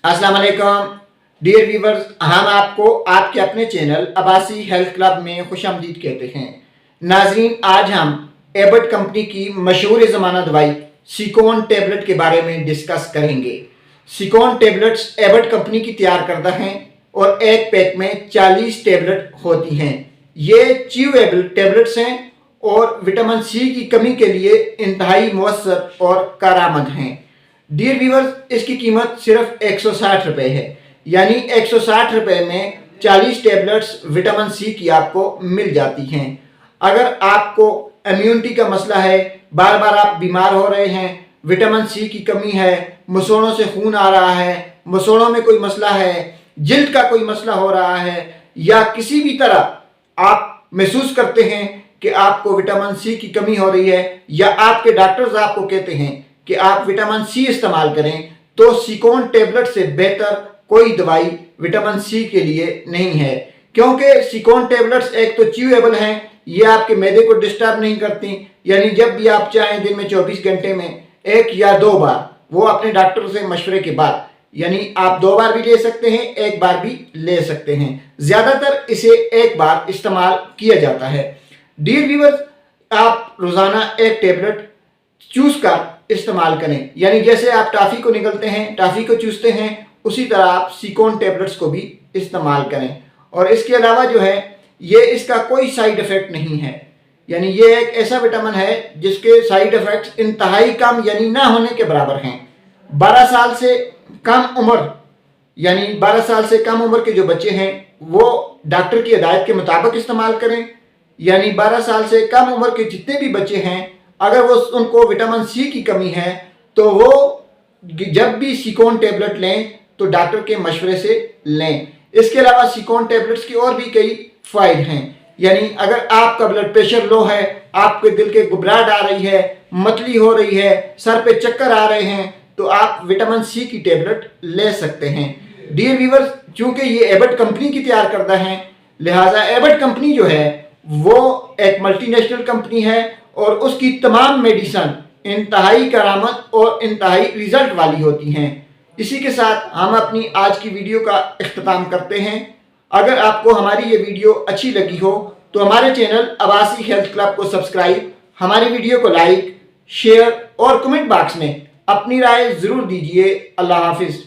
अस्सलाम वालेकुम dear viewers, हम आपको आपके अपने चैनल अब्बासी हेल्थ क्लब में खुशामदीद कहते हैं। नाजरीन, आज हम एबट कंपनी की मशहूर ज़माना दवाई सिकोन टेबलेट के बारे में डिस्कस करेंगे। सिकोन टेबलेट्स एबट कंपनी की तैयार करता है और एक पैक में 40 टेबलेट होती हैं। ये च्यूएबल टेबलेट्स हैं और विटामिन सी की कमी के लिए इंतहाई मौसर और कारआमद हैं। डियर व्यूवर्स, इसकी कीमत सिर्फ 160 रुपये है, यानी 160 रुपये में 40 टेबलेट्स विटामिन सी की आपको मिल जाती हैं। अगर आपको इम्यूनिटी का मसला है, बार बार आप बीमार हो रहे हैं, विटामिन सी की कमी है, मसूड़ों से खून आ रहा है, मसूड़ों में कोई मसला है, जिल्द का कोई मसला हो रहा है, या किसी भी तरह आप महसूस करते हैं कि आपको विटामिन सी की कमी हो रही है, या आपके डॉक्टर्स आपको कहते हैं कि आप विटामिन सी इस्तेमाल करें, तो सिकोन टेबलेट से बेहतर कोई दवाई विटामिन सी के लिए नहीं है। क्योंकि सिकोन टेबलेट्स एक तो च्यूएबल हैं, ये आपके मैदे को डिस्टर्ब नहीं करती, यानी जब भी आप चाहें दिन में 24 घंटे में 1 या 2 बार, वो अपने डॉक्टर से मशवरे के बाद, यानी आप 2 बार भी ले सकते हैं, 1 बार भी ले सकते हैं। ज़्यादातर इसे 1 बार इस्तेमाल किया जाता है। डियर व्यूअर्स, आप रोज़ाना 1 टेबलेट चूस कर इस्तेमाल करें, यानी जैसे आप टाफ़ी को निगलते हैं, टाफ़ी को चूसते हैं, उसी तरह आप सिकोन टेबलेट्स को भी इस्तेमाल करें। और इसके अलावा जो है, ये इसका कोई साइड इफ़ेक्ट नहीं है, यानी ये एक ऐसा विटामिन है जिसके साइड इफ़ेक्ट्स इंतहाई कम यानी ना होने के बराबर हैं। 12 साल से कम उम्र, यानी 12 साल से कम उम्र के जो बच्चे हैं वो डॉक्टर की हिदायत के मुताबिक इस्तेमाल करें, यानी 12 साल से कम उम्र के जितने भी बच्चे हैं, अगर वो उनको विटामिन सी की कमी है तो वो जब भी सिकोन टेबलेट लें तो डॉक्टर के मशवरे से लें। इसके अलावा सिकोन टेबलेट्स की और भी कई फ़ायदे हैं, यानी अगर आपका ब्लड प्रेशर लो है, आपके दिल के घबराहट आ रही है, मतली हो रही है, सर पे चक्कर आ रहे हैं, तो आप विटामिन सी की टेबलेट ले सकते हैं। डियर व्यूअर्स, चूँकि ये एबट कंपनी की तैयार करता है, लिहाजा एबट कंपनी जो है वो एक मल्टीनेशनल कंपनी है और उसकी तमाम मेडिसन इंतहाई करामत और इंतहाई रिजल्ट वाली होती हैं। इसी के साथ हम अपनी आज की वीडियो का इख्तिताम करते हैं। अगर आपको हमारी ये वीडियो अच्छी लगी हो तो हमारे चैनल अब्बासी हेल्थ क्लब को सब्सक्राइब, हमारी वीडियो को लाइक, शेयर और कमेंट बॉक्स में अपनी राय ज़रूर दीजिए। अल्लाह हाफिज़।